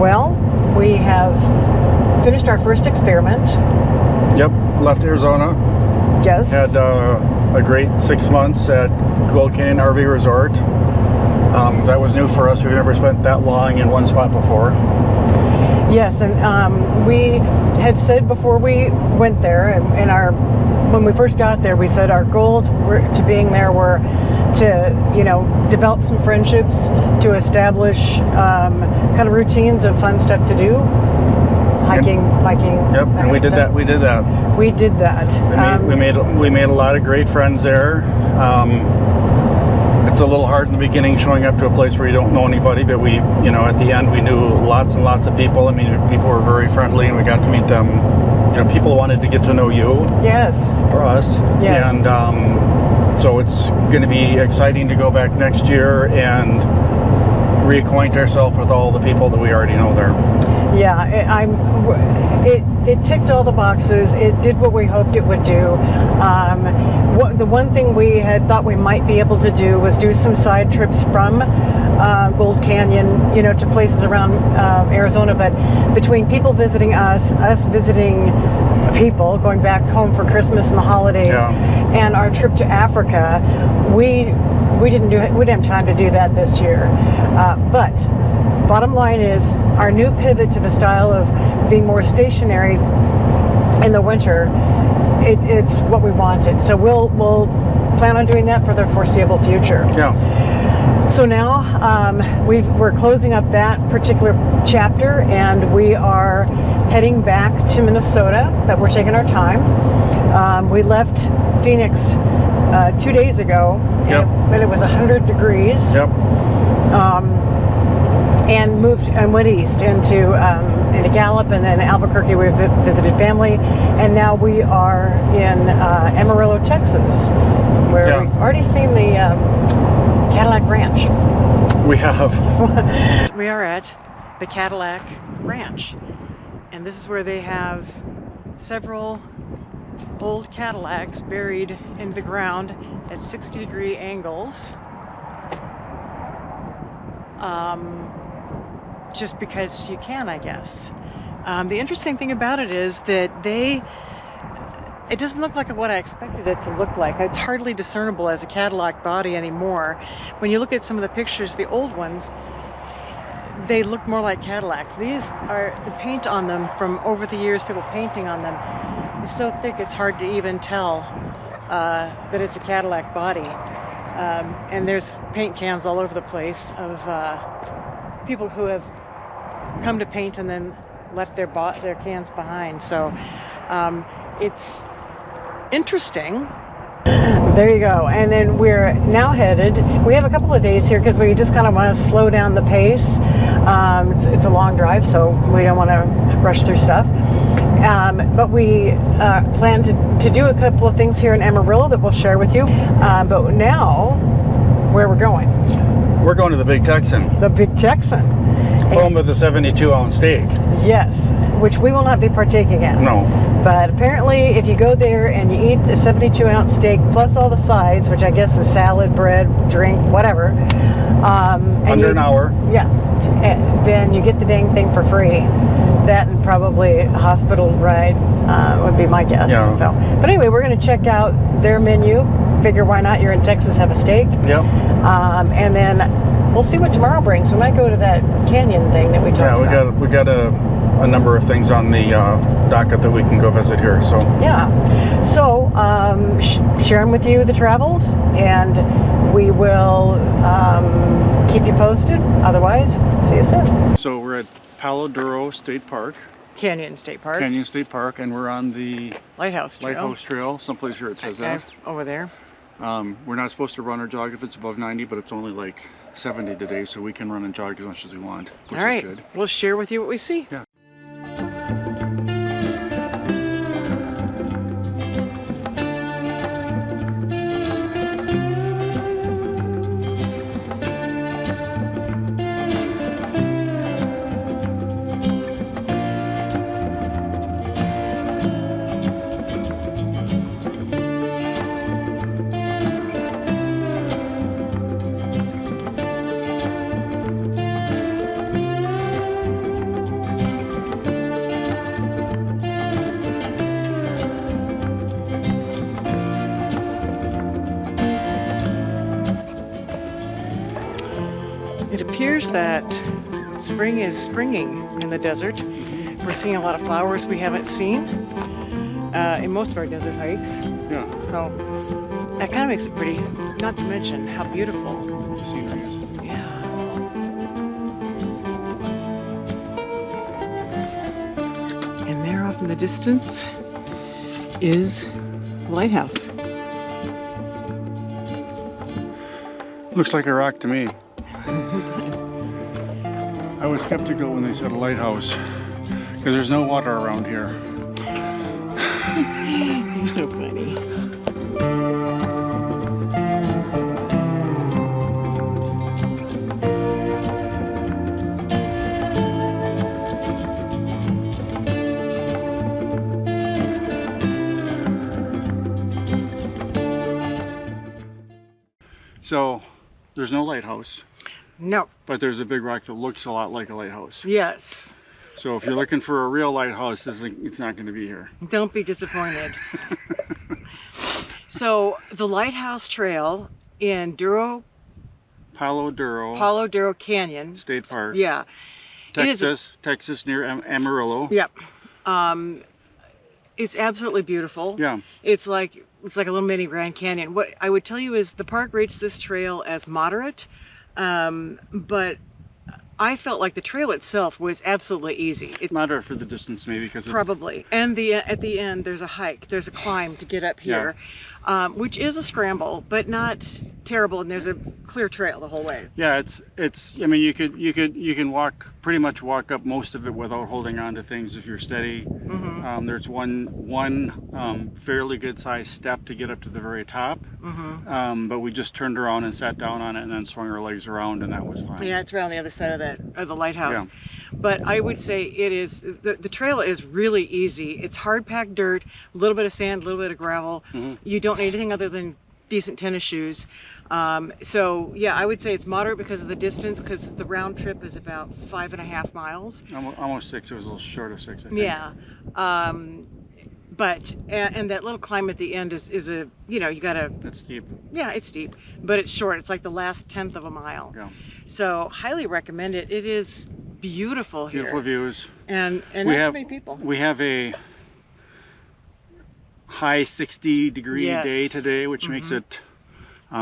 Well, we have finished our first experiment. Yep, left Arizona. Yes. Had a great 6 months at Gold Canyon RV Resort. That was new for us. We've never spent that long in one spot before. Yes, and we had said before we went there, when we first got there, we said our goals to being there were to, develop some friendships, to establish kind of routines of fun stuff to do, hiking, biking. Yep, and we did that. We did that. We did that. We made a lot of great friends there. It's a little hard in the beginning showing up to a place where you don't know anybody, but we, at the end we knew lots and lots of people. I mean, people were very friendly, and we got to meet them. People wanted to get to know you. Yes. Or us. Yes. And so it's going to be exciting to go back next year and reacquaint ourselves with all the people that we already know there. Yeah, it ticked all the boxes. It did what we hoped it would do. The one thing we had thought we might be able to do was do some side trips from Gold Canyon, to places around Arizona. But between people visiting us visiting people, going back home for Christmas and the holidays, and our trip to Africa, we didn't have time to do that this year. But bottom line is, our new pivot to the style of being more stationary in the winter, it's what we wanted. So we'll plan on doing that for the foreseeable future. Yeah. So now we're closing up that particular chapter, and we are heading back to Minnesota. But we're taking our time. We left Phoenix 2 days ago, and it was 100 degrees. Yep. And went east into Gallup, and then Albuquerque. We visited family, and now we are in Amarillo, Texas, where we've already seen the Cadillac Ranch. We have. We are at the Cadillac Ranch, and this is where they have several old Cadillacs buried in the ground at 60-degree angles. Just because you can, I guess. The interesting thing about it is that it doesn't look like what I expected it to look like. It's hardly discernible as a Cadillac body anymore. When you look at some of the pictures, the old ones, they look more like Cadillacs. These are the paint on them from over the years, people painting on them. It's so thick it's hard to even tell that it's a Cadillac body. And there's paint cans all over the place of people who have come to paint and then left their cans behind. So it's interesting. There you go. And then we're now headed, we have a couple of days here because we just kind of want to slow down the pace. It's a long drive, so we don't want to rush through stuff. But we plan to do a couple of things here in Amarillo that we'll share with you. But now, where we're going? We're going to the Big Texan. The Big Texan. Home of the 72-ounce steak. Yes, which we will not be partaking in. No. But apparently, if you go there and you eat the 72-ounce steak plus all the sides, which I guess is salad, bread, drink, whatever. Under an hour. Yeah. Then you get the dang thing for free. That and probably a hospital ride would be my guess. Yeah. So, but anyway, we're going to check out their menu. Figure why not? You're in Texas, have a steak. Yep. And then we'll see what tomorrow brings. We might go to that canyon thing that we talked about. Yeah, we got a number of things on the docket that we can go visit here. So yeah. So sharing with you the travels, and we will keep you posted. Otherwise, see you soon. So we're at Palo Duro State Park. Canyon State Park. Canyon State Park, and we're on the Lighthouse Trail. Someplace here it says that. Over there. We're not supposed to run or jog if it's above 90, but it's only like 70 today, so we can run and jog as much as we want, which is good. We'll share with you what we see. Yeah. indicators that spring is springing in the desert. We're seeing a lot of flowers we haven't seen in most of our desert hikes. Yeah. So that kind of makes it pretty, not to mention how beautiful. The scenery is. Yeah. And there off in the distance is the lighthouse. Looks like a rock to me. I was skeptical when they said a lighthouse because there's no water around here. You're so funny. So there's no lighthouse, No. but there's a big rock that looks a lot like a lighthouse. Yes. So if you're looking for a real lighthouse, it's not going to be here. Don't be disappointed. So the Lighthouse Trail in Palo Duro Palo Duro Canyon. State Park. Yeah. Texas near Amarillo. Yep. It's absolutely beautiful. Yeah. It's like a little mini Grand Canyon. What I would tell you is the park rates this trail as moderate, but I felt like the trail itself was absolutely easy. It's Moderate for the distance, maybe, because probably. And at the end, there's a hike. There's a climb to get up here, which is a scramble, but not terrible. And there's a clear trail the whole way. Yeah, it's. I mean, you can pretty much walk up most of it without holding on to things if you're steady. Mm-hmm. There's one fairly good sized step to get up to the very top. Mm-hmm. But we just turned around and sat down on it and then swung our legs around, and that was fine. Yeah, it's around the other side of the lighthouse. Yeah. But I would say it is, the trail is really easy. It's hard packed dirt, a little bit of sand, a little bit of gravel. Mm-hmm. You don't need anything other than decent tennis shoes. So yeah, I would say it's moderate because of the distance, because the round trip is about 5.5 miles. Almost 6. It was a little short of 6, I think. Yeah. But and that little climb at the end is a, you gotta. It's steep. Yeah, it's steep, but it's short. It's like the last 1/10 of a mile. Yeah. So highly recommend it. It is beautiful here. Beautiful views. And not too many people. We have a high 60-degree day today, which makes it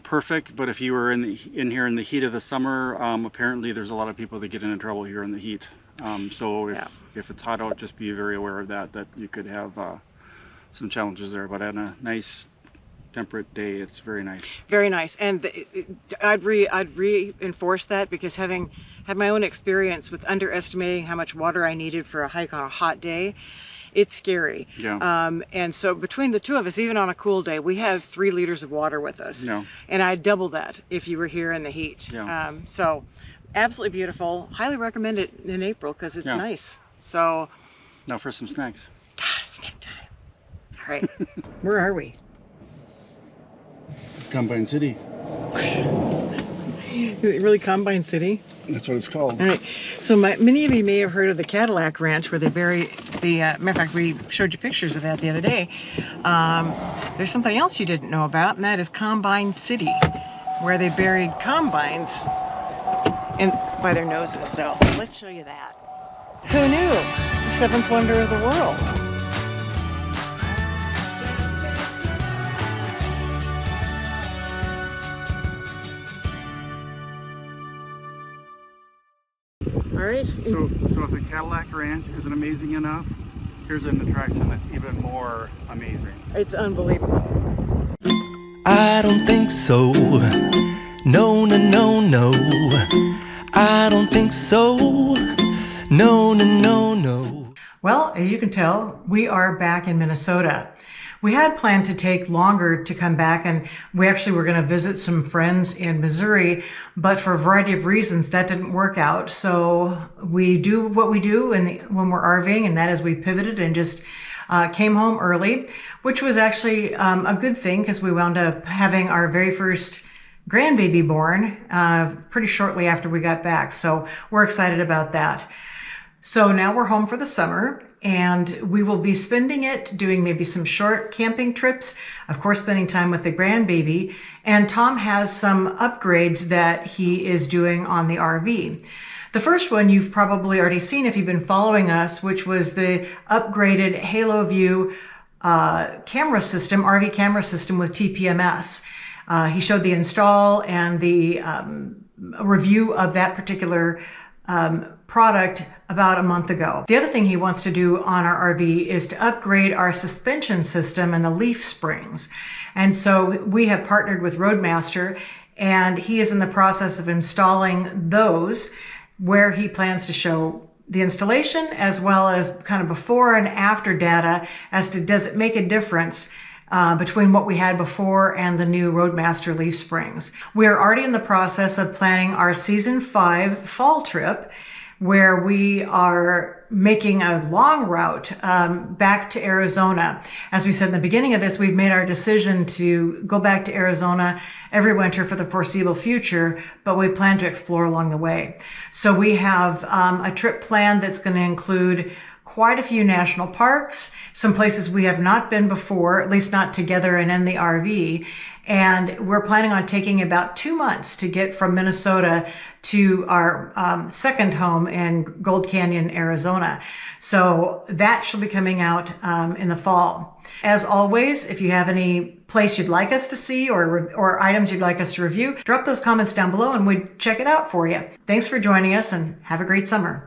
perfect. But if you were in here in the heat of the summer, apparently there's a lot of people that get into trouble here in the heat. So if it's hot out, just be very aware of that you could have some challenges there. But on a nice temperate day, it's very nice. Very nice. And I'd reinforce that, because having had my own experience with underestimating how much water I needed for a hike on a hot day, it's scary. Yeah. And so between the two of us, even on a cool day, we have 3 liters of water with us. Yeah. And I'd double that if you were here in the heat. Yeah. So absolutely beautiful. Highly recommend it in April because it's nice. So now for some snacks. Snack time. All right. Where are we? Combine City. Is it really Combine City? That's what it's called. All right. So many of you may have heard of the Cadillac Ranch, where they bury the. Matter of fact, we showed you pictures of that the other day. There's something else you didn't know about, and that is Combine City, where they buried combines by their noses. So let's show you that. Who knew? It's the 7th wonder of the world. All right. So if the Cadillac Ranch isn't amazing enough, here's an attraction that's even more amazing. It's unbelievable. I don't think so. No, no, no, no. I don't think so. No, no, no, no. Well, as you can tell, we are back in Minnesota. We had planned to take longer to come back, and we actually were going to visit some friends in Missouri, but for a variety of reasons that didn't work out. So we do what we do when we're RVing, and that is we pivoted and just came home early, which was actually a good thing, because we wound up having our very first grandbaby born pretty shortly after we got back. So we're excited about that. So now we're home for the summer, and we will be spending it doing maybe some short camping trips, of course spending time with the grandbaby, and Tom has some upgrades that he is doing on the RV. The first one you've probably already seen if you've been following us, which was the upgraded Halo View camera system, RV camera system with TPMS. He showed the install and the review of that particular product about a month ago. The other thing he wants to do on our RV is to upgrade our suspension system and the leaf springs. And so we have partnered with Roadmaster, and he is in the process of installing those, where he plans to show the installation as well as kind of before and after data as to does it make a difference between what we had before and the new Roadmaster leaf springs. We are already in the process of planning our season 5 fall trip, where we are making a long route back to Arizona. As we said in the beginning of this, we've made our decision to go back to Arizona every winter for the foreseeable future, but we plan to explore along the way. So we have a trip planned that's going to include quite a few national parks, some places we have not been before, at least not together and in the RV. And we're planning on taking about 2 months to get from Minnesota to our second home in Gold Canyon, Arizona. So that shall be coming out in the fall. As always, if you have any place you'd like us to see or items you'd like us to review, drop those comments down below and we'd check it out for you. Thanks for joining us and have a great summer.